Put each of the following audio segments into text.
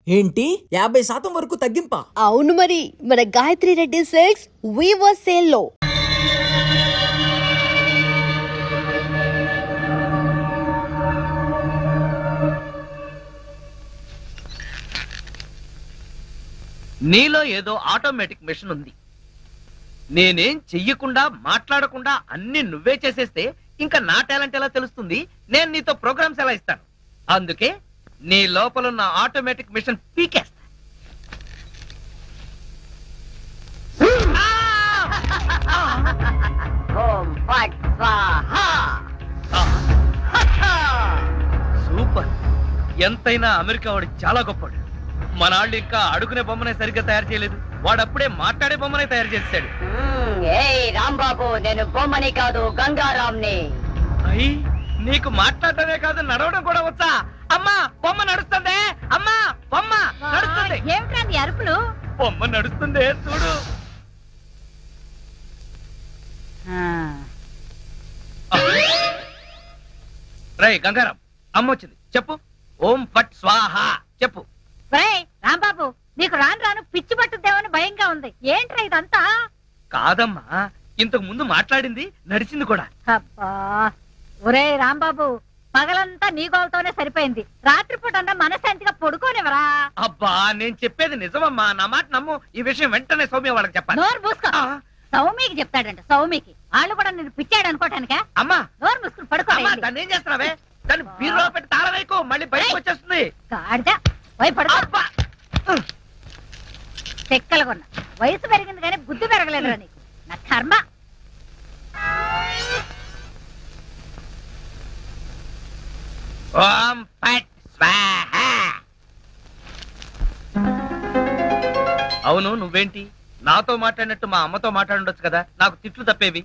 ఏంటి 50% వరకు తగ్గింపా? అవును మరి, మన Gayatri Reddy silks weaver sale లో. నీలో ఏదో ఆటోమేటిక్ మెషిన్ ఉంది. నేనేం చెయ్యకుండా మాట్లాడకుండా అన్ని నువ్వే చేసేస్తే ఇంకా నా టాలెంట్ ఎలా తెలుస్తుంది? నేను నీతో ప్రోగ్రామ్స్ ఎలా ఇస్తాను? అందుకే నీ లోపల ఉన్న ఆటోమేటిక్ మిషన్ పీకేస్తా. సూపర్. ఎంతైనా అమెరికా వాడు చాలా గొప్పవాడు. మనాళ్ళు ఇంకా అడుగునే బొమ్మనే సరిగ్గా తయారు చేయలేదు, వాడప్పుడే మాట్లాడే బొమ్మనే తయారు చేశాడు. రాంబాబు, నేను బొమ్మని కాదు గంగారాంని. అయ్యి, నీకు మాట్లాడటమే కాదు నడవడం కూడా వచ్చా? అమ్మా బొమ్మ నడుస్తుంది, అమ్మా బొమ్మ నడుస్తుంది. ఏమిటండి అరుపులు? బొమ్మ నడుస్తుంది చూడు. రై గంగారాం, అమ్మ వచ్చింది, చెప్పు. ఓం ఫట్ స్వాహ చెప్పు. రాంబాబు, నీకు రాను రాను పిచ్చి పట్టుద్దేమని భయంగా ఉంది. ఏంట్రా ఇదంతా? కాదమ్మా, ఇంతకు ముందు మాట్లాడింది నడిచింది కూడా. అబ్బా, ఒరే రాంబాబు, పగలంతా నీ గోలతోనే సరిపోయింది. రాత్రిపూట అన్నా మనశాంతిగా పడుకోనివరా? అబ్బా, నేను చెప్పేది నిజమమ్మా, నా మాట నమ్ము. ఈ విషయం వెంటనే సౌమ్య వాళ్ళకి చెప్పాలి. నోరు మూసుకో. సౌమికి చెప్తాడంట. సౌమికి వాళ్ళు కూడా నేను పిచ్చాడు అనుకోటానికా? అమ్మా నోరు మూసుకుని పడుకో. దాన్ని ఏం చేస్తున్నావే? దాన్ని బీరులో పెట్టి తాళం వేయకు, మళ్ళీ బయటకు వచ్చేస్తుంది. గాడిద, పోయి పడుకో. చెక్కలుగొన్నా వయసు పెరిగింది కానీ బుద్ధి పెరగలేదురా నీకు. నా కర్మ. ఓం ఫట్ స్వాహ. అవును, నువ్వేంటి నాతో మాట్లాడినట్టు మా అమ్మతో మాట్లాడుండొచ్చు కదా, నాకు తిట్లు తప్పేవి.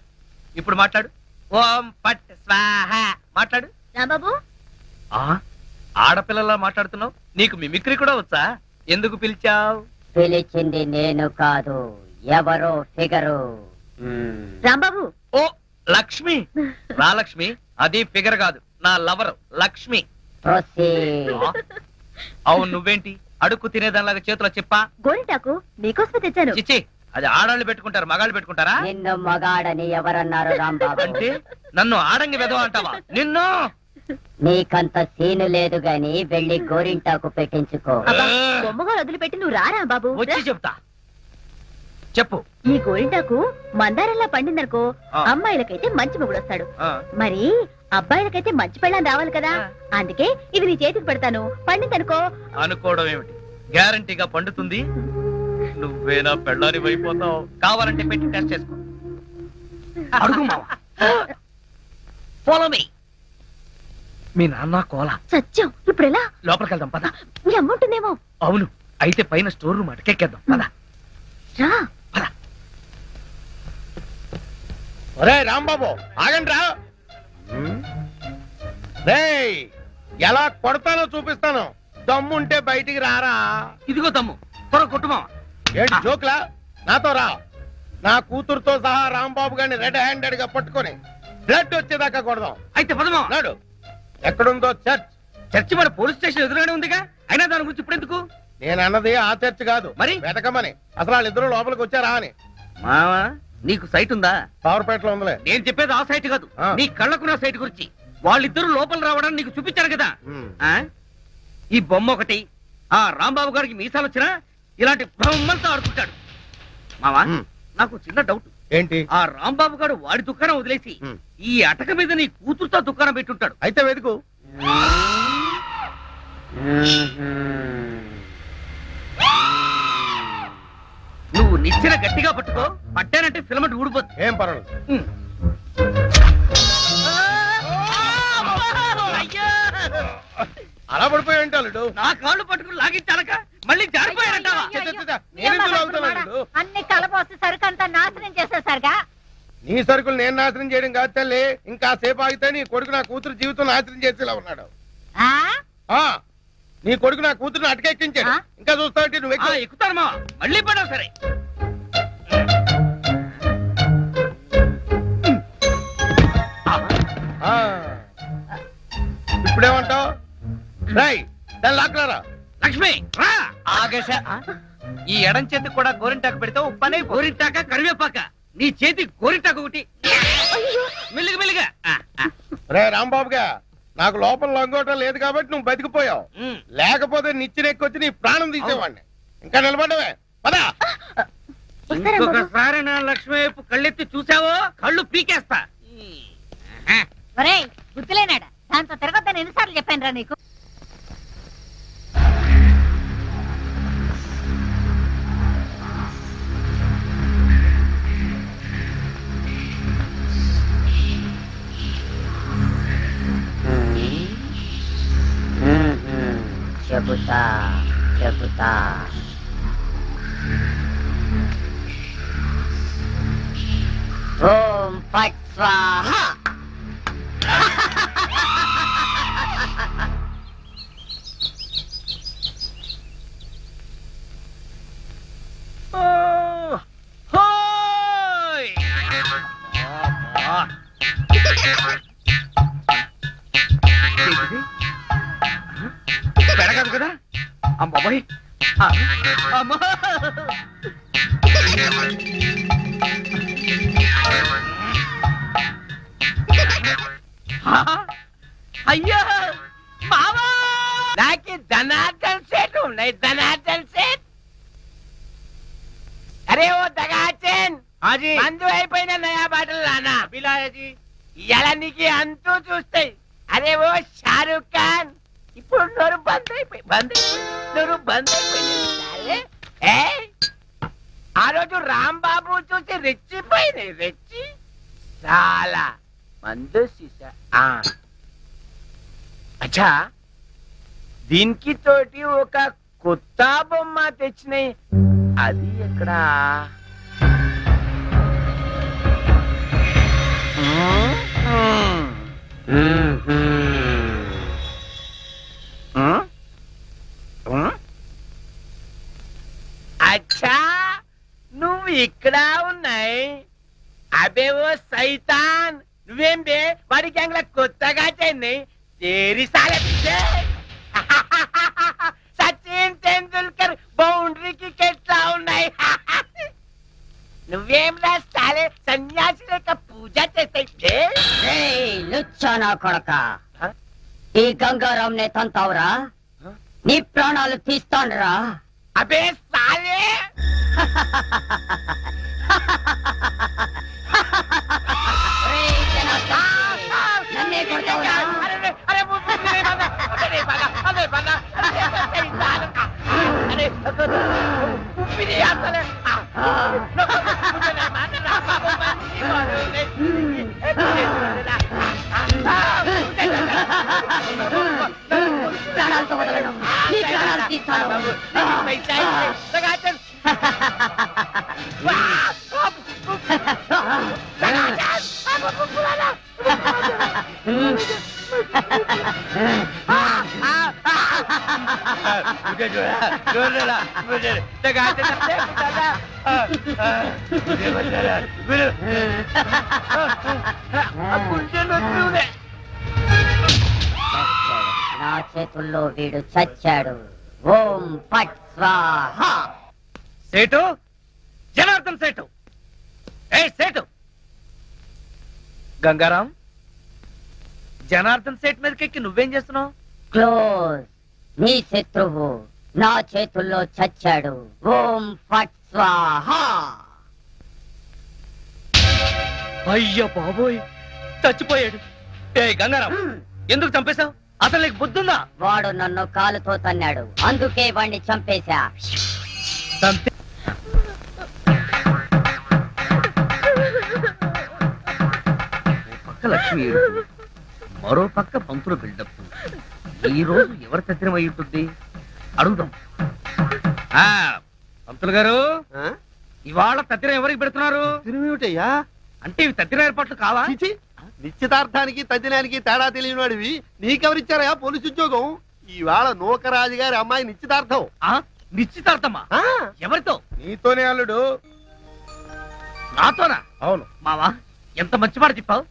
ఇప్పుడు మాట్లాడు. ఓం ఫట్ స్వాహ మాట్లాడు. రాంబాబు, ఆడపిల్లలా మాట్లాడుతున్నావు, నీకు మిమిక్రీ కూడా వచ్చా? ఎందుకు పిలిచావు? పిలిచింది నేను కాదు, ఎవరో ఫిగరు. రాంబాబు, ఓ లక్ష్మి. రా లక్ష్మి, అది ఫిగర్ కాదు, నా లవర్ లక్ష్మి. అవును, నువ్వేంటి అడుక్కు తినేదానిలాగా చేతిలో చెప్పా? గోరింటాకు నీకోసమే తెచ్చాను. చిచ్చి, అది ఆడాళ్ళు పెట్టుకుంటారు, మగాళ్ళు పెట్టుకుంటారా? నిన్ను మగాడని ఎవరన్నారు రాంబాబు? అంటే నన్ను ఆడంగి వెధవ అంటావా? నిన్ను నీకంత సీను లేదు గాని వెళ్ళి గోరింటాకు పెట్టించుకో. బొమ్మగా వదిలిపెట్టి నువ్వు రారా బాబు. వచ్చి చెప్తా, చెప్పు. ఈ గోరింటాకు మందారంలా పండిందనుకో, అమ్మాయిలకైతే మంచి మొగుడు వస్తాడు. మరి అబ్బాయిలకైతే మంచి పెళ్ళని రావాలి కదా, అందుకే ఇది నీ చేతికి పెడతాను. పండిందనుకో. అనుకోవడం ఏమిటి, గ్యారంటీగా పండుతుంది. నువ్వేనా పెళ్ళాని అయిపోతావు. కావాలంటే పెట్టి టెస్ట్ చేసుకో. అడుగు మావా. Follow me. మీ నాన్న కోల సత్యం, ఇప్పుడు ఎలా? లోపలికి వెళ్దాం పద. నీ అమ్ముంటుందేమో. అవును, అయితే పైన స్టోర్ రూమ్ అటకెక్కేద్దాం పద. రా. ఒరే రాంబాబు, ఆగండి రా. రేయ్, ఎలా కొడతానో చూపిస్తాను. దమ్ముంటే బయటికి రారా. ఇదిగో తమ్ము, త్వర కొట్టుమా. ఏంటి జోక్లా? నాతో రా. నా కూతురుతో సహా రాంబాబు గారిని రెడ్ హ్యాండెడ్ గా పట్టుకొని బ్లడ్ వచ్చేదాకా కొడదాం. అయితే పదమా. నాడు ఎక్కడుందో చర్చ్. చర్చి మన పోలీస్ స్టేషన్ ఎదురుగానే ఉందిగా, అయినా దాని గురించి ఇప్పుడు ఎందుకు? నేను అన్నది ఆ చర్చ్ కాదు, మరి వెతకమని. అసలు వాళ్ళిద్దరూ లోపలికి వచ్చారా అని. మావా, నీకు సైట్ ఉందా? పవర్పేటలో ఉందిలే. నేను చెప్పేది ఆ సైట్ కాదు, నీ కళ్ళకున్న సైట్ గురించి. వాళ్ళిద్దరూ లోపల రావడానికి నీకు చూపించారు కదా. ఈ బొమ్మ ఒకటి, ఆ రాంబాబు గారికి మీసాలు వచ్చినా ఇలాంటి బొమ్మలతో ఆడుకుంటాడు. మావా, నాకు చిన్న డౌట్. ఏంటి? ఆ రాంబాబు గారు వాడి దుకాణం వదిలేసి ఈ అటక మీద నీ కూతురుతో దుకాణం పెట్టుంటాడు. అయితే వెతుకు. నువ్వు నిచ్చెన గట్టిగా పట్టుకో, పట్టానంటే ఫిలమెంట్ ఊడిపోతుంది. ఏం పర్వాలేదు. అలా పడిపోయి ఉంటాడు. నా కాళ్ళు పట్టుకుని లాగించాలక మళ్ళీ జారిపోయాడంటావా? అన్ని కలపోసి సరుకంతా నాశనం చేసేసరిగా. నీ సరుకులు నేను నాశనం చేయడం కాదు తల్లి. ఇంకా సేపు ఆగితే నీ కొడుకు నా కూతురు జీవితం నాశనం చేసేలా ఉన్నాడు. నీ కొడుకు నా కూతురుని అటకెక్కించాడు. ఇంకా చూస్తావు నువ్వు ఎక్కుతానమా? మళ్ళీ పడవు సరే. ఇప్పుడేమంటావు? రై, దాన్ని లాక్కరా. లక్ష్మి రా ఆగేశ ఈ ఎడం చేతికి కూడా గోరింటాకు పెడితే ఉప్పనే గోరింటాక కరివేపాక నీ చేతి గోరింటాకు ఒకటి మెల్లిగా మెల్లిగా రే రాంబాబుగా నాకు లోపల లంగోటం లేదు కాబట్టి నువ్వు బతికిపోయావు. లేకపోతే నిచ్చినెక్కొచ్చి నీ ప్రాణం తీసేవాడిని. ఇంకా నిలబడవే పదా. ఇంకొకసారి నా లక్ష్మి వైపు కళ్ళెత్తి చూసావో కళ్ళు పీకేస్తా. ఒరేయ్ గుర్తులేనాడా దాంతో తిరగొద్దని ఎన్నిసార్లు చెప్పాను రా నీకు. చెబుతా చెబుతా ఓం ఫట్ స్వాహ. హోయ్! ఏంటిది? పెరగదు కదా అమ్మాయి అమ్మా అయ్యో మామా నాకి ధనార్దన్ సేట్ ఉన్నాయి ధనార్దన్ సేట్. అరే ఓ దగాచన్ హాజీ మందు అయిపోయిన నయా బాటలు రానా అభిలాయజీ ఇలా నీకు అంతూ చూస్తాయి. అరే ఓ షారూక్ ఖాన్ ఇప్పుడు నోరు బంద్ అయిపోయి నోరు బంద్ అయిపోయింది. ఏయ్, ఆ రోజు రాంబాబు చూసి రెచ్చిపోయింది రెచ్చి చాలా మందు సీసా. అచ్చా దీనికి తోటి ఒక కొత్త బొమ్మ తెచ్చినాయి. అది ఎక్కడ అచ్చా నువ్వు ఇక్కడ ఉన్నాయి. అబే ఓ సైతాన్ నువ్వేం బే వాడి గ్యాంగ్ లో కొత్తగా చేయండి తేరి సాలే సచిన్ తెండూల్కర్ బౌండరీకి ఎట్లా ఉన్నాయి. నువ్వేం రాస్తాలే సన్యాసి లేక పూజ చేస్తాయి. లుచ్చానా కొడక ఈ గంగారాం నే తంతావురా నీ ప్రాణాలు తీస్తానురా. అబే సాలే ఒరేయ్ జనార్దన్, నన్నే కొడతావురా? ప్రాణాలతో వదలను, నీ ప్రాణాలు తీస్తాను. నా చేతుల్లో వీడు చచ్చాడు. ఓం ఫట్ స్వాహ. సేటు జనార్దన్ సేటు ఏ సేటు గంగారాం జనార్దన్ సేట్ మీదకెక్కి నువ్వేం చేస్తున్నావు? క్లోజ్. నీ శత్రువు నా చేతుల్లో చచ్చాడు. ఓం ఫట్ స్వాహ. అయ్యా బాబోయ్ చచ్చిపోయాడు. ఏ గంగారాం ఎందుకు చంపేశావు? అసలు నీకు బుద్ధుందా? వాడు నన్ను కాలుతో తన్నాడు, అందుకే వాణ్ణి చంపేశా. చంపే పక్క లక్ష్మి ఏడుపు, మరో పక్క పంతులు బిల్డప్. ఈ రోజు ఎవరు తద్దినం అయి ఉంటుంది అడుగుదాం. పంతులు గారు ఇవాళ తద్దినం ఎవరికి పెడుతున్నారు? తిరుమిటయ్యా అంటే ఇవి తద్దిన ఏర్పాట్లు కావా? నిశ్చితార్థానికి తద్దినానికి తేడా తెలియని వాడివి నీకెవరిచ్చారయా పోలీసు ఉద్యోగం? ఈవేళ నూకరాజు గారి అమ్మాయి నిశ్చితార్థం. నిశ్చితార్థమా? ఎవరితో? నీతోనే అల్లుడు. నాతోనా? అవును. మావా ఎంత మంచి మాట చెప్పావు.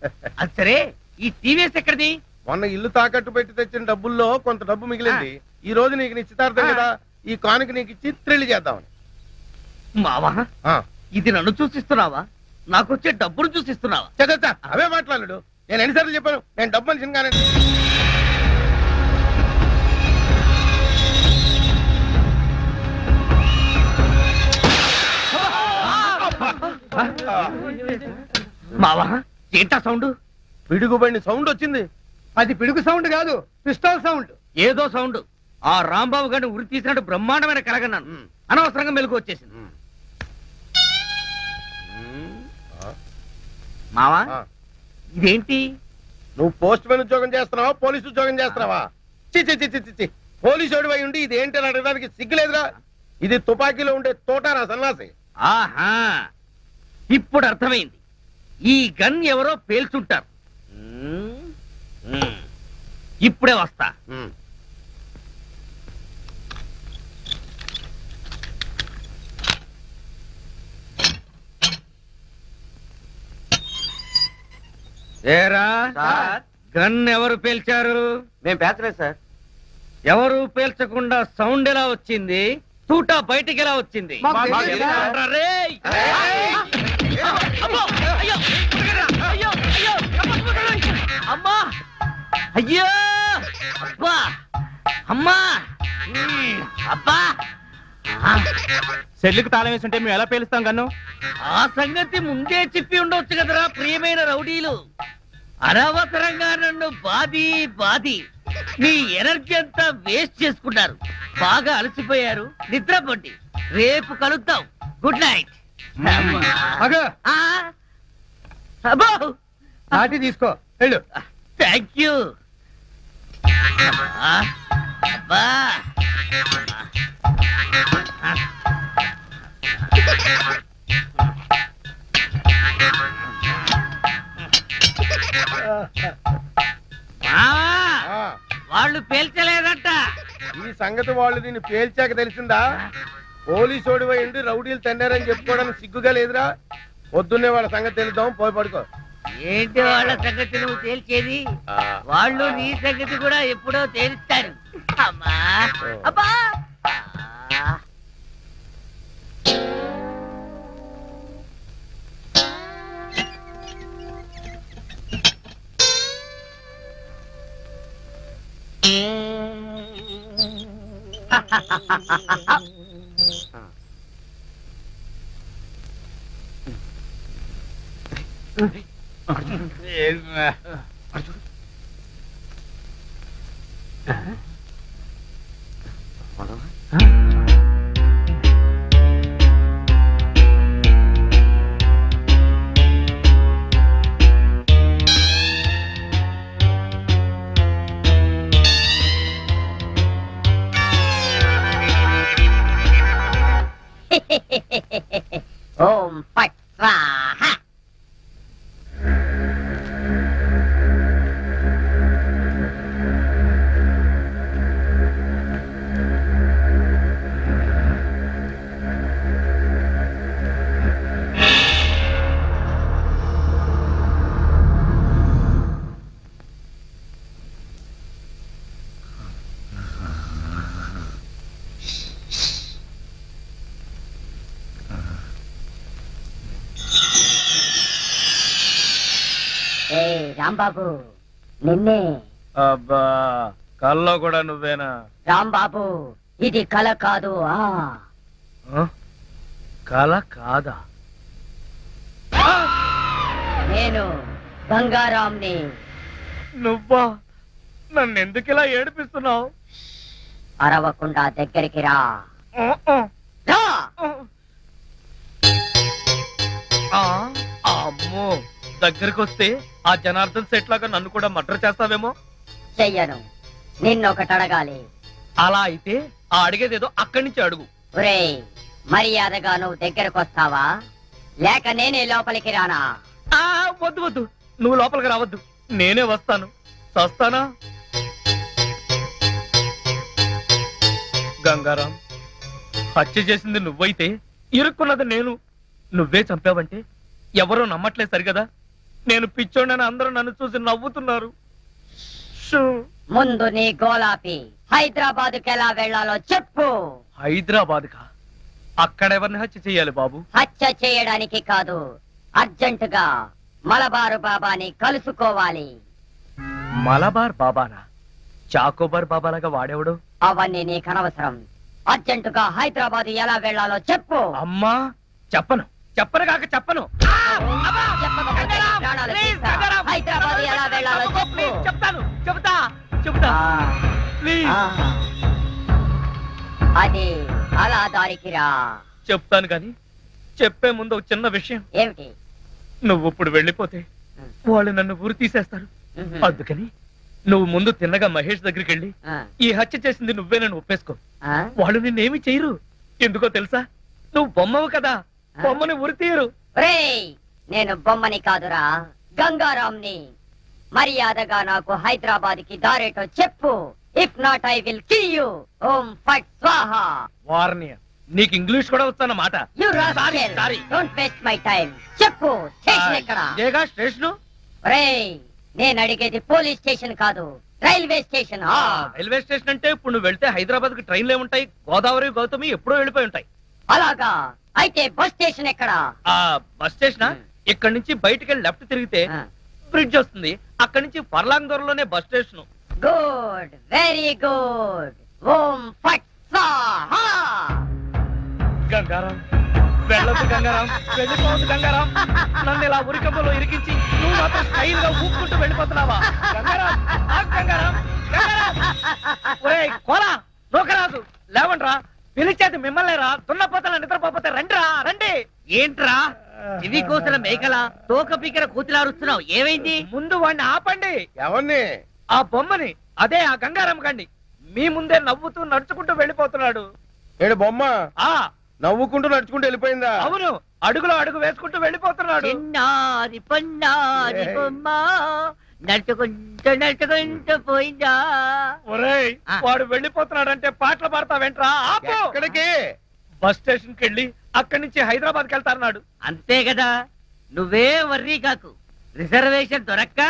అది సరే ఈ టీవీఎస్ ఎక్కడిది? మొన్న ఇల్లు తాకట్టు పెట్టి తెచ్చిన డబ్బుల్లో కొంత డబ్బు మిగిలింది. ఈ రోజు నీకు నిశ్చితార్థం కదా, ఈ కానుక నీకు ఇచ్చి థ్రిల్ చేద్దామని. మావా ఆ, ఇది నన్ను చూసిస్తున్నావా? నాకొచ్చే డబ్బును చూసిస్తున్నావా? చ, చ, చ, అవే మాట్లాడు. నేను ఎన్నిసార్లు చెప్పాను నేను డబ్బు మనిషిని కానీ. మావా ఏంటా సౌండ్? పిడుగుబడిన సౌండ్ వచ్చింది. అది పిడుగు సౌండ్ కాదు, పిస్టల్ సౌండ్. ఏదో సౌండ్. ఆ రాంబాబు గారిని ఉరి తీసినట్టు బ్రహ్మాండమైన కలగన్నాను. అనవసరంగా మెలకు వచ్చేసింది. మావా ఆ, ఇదేంటి? నువ్వు పోస్ట్ మ్యాన్ ఉద్యోగం చేస్తున్నావా, పోలీసు ఉద్యోగం చేస్తున్నావా? చి చి చి చి చి పోలీసు అయి ఉండి ఇది ఏంటి అని అడగడానికి సిగ్గులేదురా? ఇది తుపాకీలో ఉండే తోటారా సన్నాసి. ఆహా ఇప్పుడు అర్థమైంది. ఈ గన్ ఎవరో పేల్చుంటారు. ఇప్పుడే వస్తా. ఉమ్. ఏరా గన్ ఎవరు పేల్చారు? మేము పేర్చలేదు సార్. ఎవరు పేల్చకుండా సౌండ్ ఎలా వచ్చింది? తూటా బయటికి ఎలా వచ్చింది? మాకు తెలియదు సార్. ఏంట్రా రేయ్? అమ్మో! అయ్యో! అయ్యో! అయ్యో! అమ్మా! అయ్యో! అబ్బా! అమ్మా! అబ్బా! సెల్లుకి తాళం వేసి ఉంటే మేము ఎలా పేలుస్తాం గన్ను? ఆ సంగతి ముందే చెప్పి ఉండొచ్చు కదరా ప్రియమైన రౌడీలు. అనవసరంగా నన్ను బాది మీ ఎనర్జీ అంతా వేస్ట్ చేసుకున్నారు. బాగా అలసిపోయారు, నిద్రపోండి. రేపు కలుద్దాం. Good night. అగో అబ్బో నాటి తీసుకో వెళ్ళు. Thank you. అబ్బా ఆ, వాళ్ళు పేల్చలేదంట. ఈ సంగతి వాళ్ళు నిన్ను పేల్చాక తెలిసిందా? పోలీసు ఓడిపోయి ఉండి రౌడీలు తన్నారని చెప్పుకోవడానికి సిగ్గుగా లేదురా? పొద్దున్నే వాళ్ళ సంగతి తెలుద్దాం, పోయి పడుకో. ఏంటి వాళ్ళ సంగతి నువ్వు తేల్చేది? వాళ్ళు నీ సంగతి కూడా ఎప్పుడో తేలుస్తారు. అమ్మా అబ్బా ఓం ఫట్ స్వాహ. ఏ రాంబాబు, నిన్నే. అబ్బా కల్లో కూడా నువ్వేనా? రాంబాబు, ఇది కల కాదు. కల కాదా? నేను గంగారాంని. నువ్వా? నన్ను ఎందుకు ఇలా ఏడిపిస్తున్నావు? అరవకుండా దగ్గరికి రా. రా. అమ్మో దగ్గరికి వస్తే ఆ జనార్దన్ సెట్ లాగా నన్ను కూడా మర్డర్ చేస్తావేమో. చెయ్యను. నిన్నొకటి అడగాలి. అలా అయితే ఆ అడిగేదేదో అక్కడి నుంచి అడుగు. ఒరేయ్, మర్యాదగా నువ్వు దగ్గరకు వస్తావా, లేక నేనే లోపలికి రానా? వద్దు వద్దు, నువ్వు లోపలికి రావద్దు, నేనే వస్తాను. చస్తానా? గంగారాం, హత్య చేసింది నువ్వైతే ఇరుక్కున్నది నేను. నువ్వే చంపావంటే ఎవరో నమ్మట్లేదు సరిగదా? నేను పిచ్చోడని అందరూ నన్ను చూసి నవ్వుతున్నారు. షూ ముందు నీ గోలాపి హైదరాబాద్కి ఎలా వెళ్ళాలో చెప్పు. హైదరాబాద్ కా? అక్కడెవరిని హత్య చెయ్యాలి బాబు? హత్య చేయడానికి కాదు, అర్జెంటుగా మలబారు బాబాని కలుసుకోవాలి. మలబార్ బాబానా? చాకోబార్ బాబాలాగా వాడేవాడు? అవన్నీ నీకు అనవసరం. అర్జెంటుగా హైదరాబాద్ ఎలా వెళ్ళాలో చెప్పు. అమ్మా చెప్పను, చెప్పను కాక చెప్పను. చెప్పకపోతే నీ ప్రాణాలు తీస్తా. హైదరాబాద్ ఎలా వెళ్ళాలో చెప్పు. చెప్తాను, చెబుతా ఆ, ప్లీజ్. ఆ. అది అలా దారికి రా. చెప్తాను కానీ చెప్పే ముందు ఒక చిన్న విషయం. ఏమిటి? నువ్వు ఇప్పుడు వెళ్ళిపోతే వాళ్ళు నన్ను ఊరు తీసేస్తారు. అందుకని నువ్వు ముందు తిన్నగా మహేష్ దగ్గరికి వెళ్ళి ఆ, ఈ హత్య చేసింది నువ్వేనని ఒప్పేసుకో. ఆ? వాళ్ళు నిన్నేమి చేయరు. ఎందుకో తెలుసా? నువ్వు బొమ్మవు కదా, బొమ్మని ఉరి తీయరు. ఒరేయ్, నేను బొమ్మని కాదురా, గంగారాంని. మర్యాదగా నాకు హైదరాబాద్ కి దారేటో చెప్పు. If not I will kill you. ఓం ఫట్ స్వాహా. వార్నియ, నీకు ఇంగ్లీష్ కూడా వస్తానమాట. You Sorry, rascal, sorry. Don't waste my time. చెప్పు, స్టేషన్ ఎక్కడ? ఇదేగా స్టేషను. ఒరేయ్, నేను అడిగేది పోలీస్ స్టేషన్ కాదు, రైల్వే స్టేషన్. రైల్వే స్టేషన్ అంటే ఇప్పుడు నువ్వు వెళ్తే హైదరాబాద్ కి ట్రైన్లు ఏముంటాయి? గోదావరి గౌతమి ఎప్పుడో వెళ్ళిపోయి ఉంటాయి. అలాగా? అయితే బస్ స్టేషన్ ఎక్కడ? ఆ బస్ స్టేషన్ ఇక్కడ నుంచి బయటికి వెళ్ళి లెఫ్ట్ తిరిగితే బ్రిడ్జ్ వస్తుంది. అక్కడి నుంచి పర్లాంగ్ దూరంలోనే bus station. Good, very good. ఓం ఫట్ స్వాహా. గంగారాం, వెళ్ళొద్దు గంగారాం, వెళ్ళిపోవద్దు గంగారాం. నన్ను ఇలా ఉరికంపలో ఇరికించి నువ్వు మాత్రం స్టైల్ గా ఊపుకుంటూ వెళ్ళిపోతున్నావా? గంగారాం, ఆగు గంగారాం, గంగారాం. ఒరేయ్ కోలా, నూకరాజు, లేవండ్రా. పిలిచేది మిమ్మల్నేరా, దున్నపోతల నిద్రపోతే రండిరా, రండి. ఏంట్రా ఇవి కోసిన మేకల తోక పీకర కూతులారుస్తున్నావు? ఏమైంది? ముందు వాడిని ఆపండి. ఎవరిని? ఆ బొమ్మని, అదే ఆ గంగారాం గండి. మీ ముందే నవ్వుతూ నడుచుకుంటూ వెళ్ళిపోతున్నాడు. ఏడు బొమ్మ ఆ నవ్వుకుంటూ నడుచుకుంటూ వెళ్ళిపోయిందా? అవును, అడుగులో అడుగు వేసుకుంటూ వెళ్ళిపోతున్నాడు. చిన్నారి పొన్నారి బొమ్మ నడుచుకుంటూ పోయిందా? ఒరేయ్, వాడు వెళ్ళిపోతున్నాడంటే పాటలు పాడతావేంట్రా? ఆపు. ఎక్కడికి? బస్ స్టేషన్ కి వెళ్ళి అక్కడి నుంచి హైదరాబాద్ కి వెళ్తారన్నాడు. అంతే కదా, నువ్వే వర్రీ కాకు. రిజర్వేషన్ దొరక్క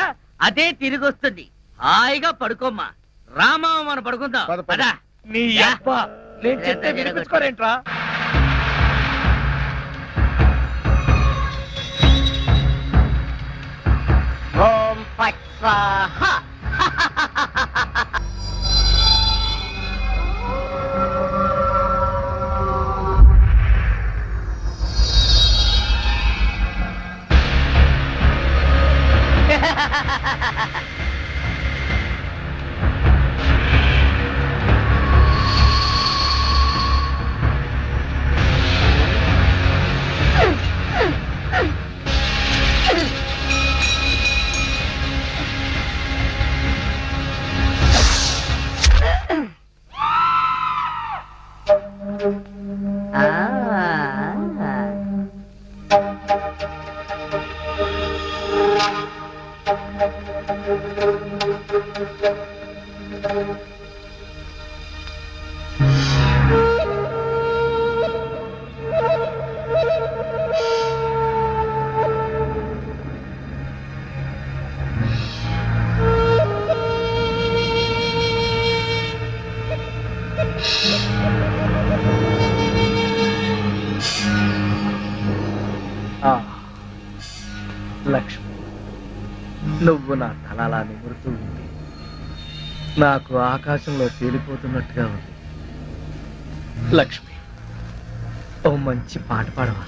అదే తిరిగి వస్తుంది. హాయిగా పడుకోమ్మా. రామా, మనం పడుకుందాం. పద, పద. పద. నీ అబ్బా, నేను చెప్తే వినిపించుకోరేంట్రా? ఓం ఫట్ స్వాహా. ఆ, లక్ష్మి, నువ్వు నా తలలా నిమురుతూ ఉంది. నాకు ఆకాశంలో తేలిపోతున్నట్టుగా ఉంది. లక్ష్మి, ఓ మంచి పాట పాడవా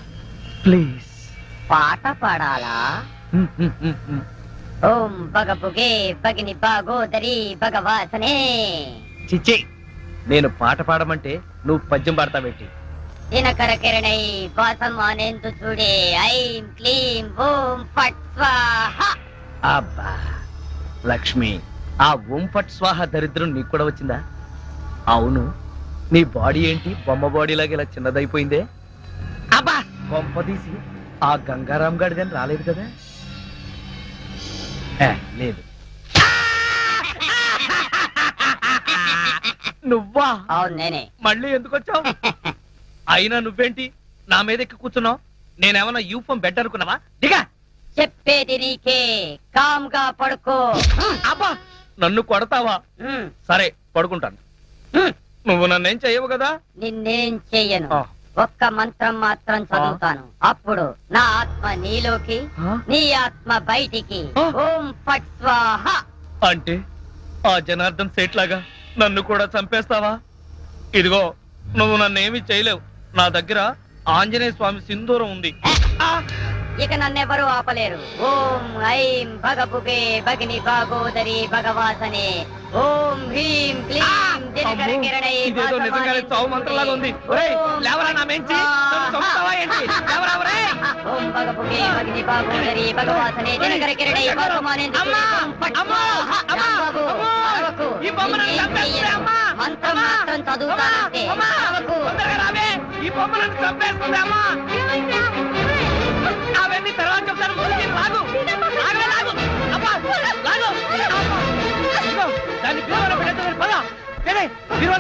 ప్లీజ్? పాట పాడాలా? ఓం బగబుగే బగిని బాగోదరి భగవాసనే. చిచ్చి, నేను పాట పాడమంటే నువ్వు పద్యం పాడతావేంటి? దినకర కిరణై వాసం అనేందు చూడే. ఐం క్లీం ఓం ఫట్ స్వాహా. అబ్బా లక్ష్మి, ఆ ఓం ఫట్ స్వాహ దరిద్రం నీకు కూడా వచ్చిందా? అవును, నీ బాడీ ఏంటి బొమ్మ బాడీ లాగా ఇలా చిన్నదైపోయిందే? అబ్బా, బొమ్మ తీసి ఆ గంగారాం గాడి కానీ రాలేదు కదా? లేదు. నువ్వా? అవును నేనే. మళ్ళీ ఎందుకు వచ్చావు? అయినా నువ్వేంటి నా మీద ఎక్కి కూర్చున్నావు? నేనేమన్నా యూఫం బెడ్ అనుకున్నావా? దిగా. చెప్పేది నీకే, కామ్గా పడుకో. అబ్బా, నన్ను కొడతావా? ఉమ్, సరే పడుకుంటాను. ఉమ్. నువ్వు నన్నేం చెయ్యవు కదా? నిన్నేం చెయ్యను. ఆ. ఒక్క మంత్రం మాత్రం చదువుతాను. అప్పుడు నా ఆత్మ నీలోకి, ఆ? నీ ఆత్మ బయటికి. ఆ. ఓం ఫట్ స్వాహ. అంటే ఆ జనార్దన్ సేట్ లాగా నన్ను కూడా చంపేస్తావా? ఇదిగో నువ్వు నన్నేమి చేయలేవు. నా దగ్గర ఆంజనేయ స్వామి సింధూరం ఉంది. ఇక నన్నెవరూ ఆపలేరు. ఓం ఐం భగభుగే భగిని భాగోదరి భగవాసనే. ఓం హ్రీం క్లీం దినకర అమ్మో, కిరణై ఇదేదో నిజంగానే చావు మంత్రంలాగా ఉంది. ఒరేయ్, లేవరా నా మెంచి, నన్ను చంపుతావా ఏంటి? లేవరా ఒరేయ్. ఓం భగభుగే భగిని భాగోదరి భగవాసనే దినకర కిరణై భాసమానేందుకే. అమ్మా, ఓం ఫట్ అమ్మా, స్వాహ. అమ్మా, రాంబాబు, అమ్మా, అరవకు. ఈ బొమ్మ నన్ను నిన్నేం చంపేస్తుంది, చెయ్యను. అమ్మా. మంత్రం అమ్మా, మాత్రం చదువుతానంటే. అమ్మా, అరవకు. తొందరగా రావే. ఈ బొమ్మ నన్ను చంపేస్తుంది, అమ్మా. అవన్నీ తర్వాత చెప్తాను. ముందు నేను లాగు. లాగవే, లాగు. అబ్బా, లాగు. అబ్బా. ఇదిగో, దాన్ని బీరువాలో పెట్టేద్దాం. పద. ఏడే, బీరువాలో